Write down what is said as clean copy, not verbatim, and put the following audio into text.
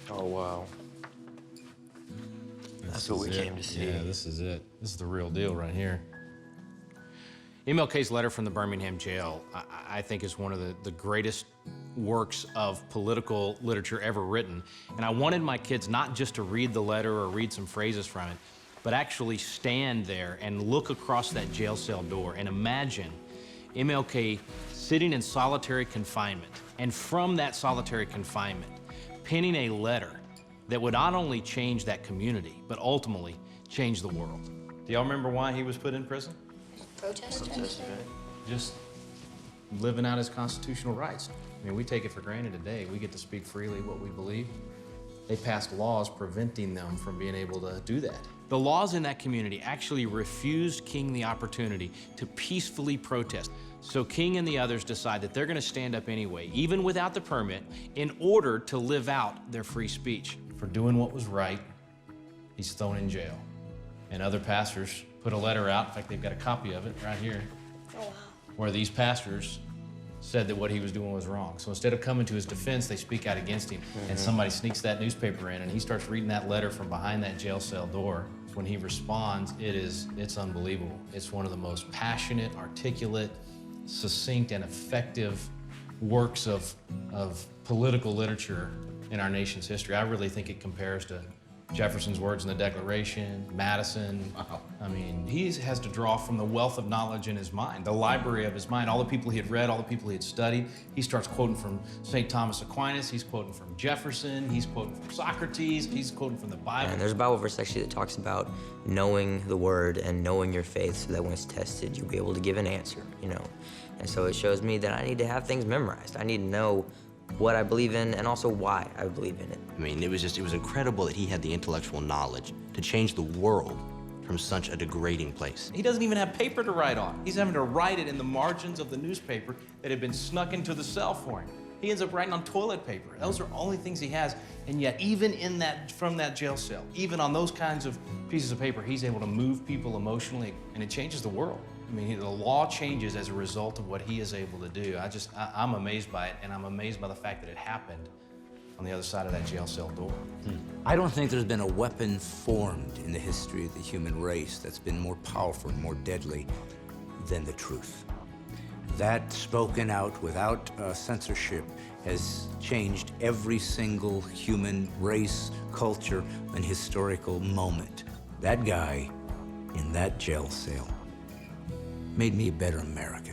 Oh, wow. That's what we came to see. Yeah, this is it. This is the real deal right here. MLK's letter from the Birmingham Jail, I think, is one of the greatest works of political literature ever written. And I wanted my kids not just to read the letter or read some phrases from it, but actually stand there and look across that jail cell door and imagine MLK sitting in solitary confinement, and from that solitary confinement, penning a letter that would not only change that community, but ultimately change the world. Do y'all remember why he was put in prison? Protesting. Just living out his constitutional rights. I mean, we take it for granted today. We get to speak freely what we believe. They passed laws preventing them from being able to do that. The laws in that community actually refused King the opportunity to peacefully protest. So King and the others decide that they're going to stand up anyway, even without the permit, in order to live out their free speech. For doing what was right, he's thrown in jail. And other pastors put a letter out, in fact, they've got a copy of it right here, where these pastors said that what he was doing was wrong. So instead of coming to his defense, they speak out against him. And somebody sneaks that newspaper in, and he starts reading that letter from behind that jail cell door. When he responds, it's unbelievable. It's one of the most passionate, articulate, succinct, and effective works of political literature in our nation's history. I really think it compares to Jefferson's words in the Declaration, Madison. Wow. I mean, he has to draw from the wealth of knowledge in his mind, the library of his mind, all the people he had read, all the people he had studied. He starts quoting from St. Thomas Aquinas, he's quoting from Jefferson, he's quoting from Socrates, he's quoting from the Bible. And there's a Bible verse actually that talks about knowing the word and knowing your faith so that when it's tested, you'll be able to give an answer, you know. And so it shows me that I need to have things memorized. I need to know what I believe in and also why I believe in it. I mean, it was incredible that he had the intellectual knowledge to change the world from such a degrading place. He doesn't even have paper to write on. He's having to write it in the margins of the newspaper that had been snuck into the cell for him. He ends up writing on toilet paper. Those are only things he has. And yet, even from that jail cell, even on those kinds of pieces of paper, he's able to move people emotionally, and it changes the world. I mean, the law changes as a result of what he is able to do. I'm amazed by it, and I'm amazed by the fact that it happened on the other side of that jail cell door. I don't think there's been a weapon formed in the history of the human race that's been more powerful and more deadly than the truth. That, spoken out without censorship, has changed every single human race, culture, and historical moment. That guy in that jail cell made me a better American.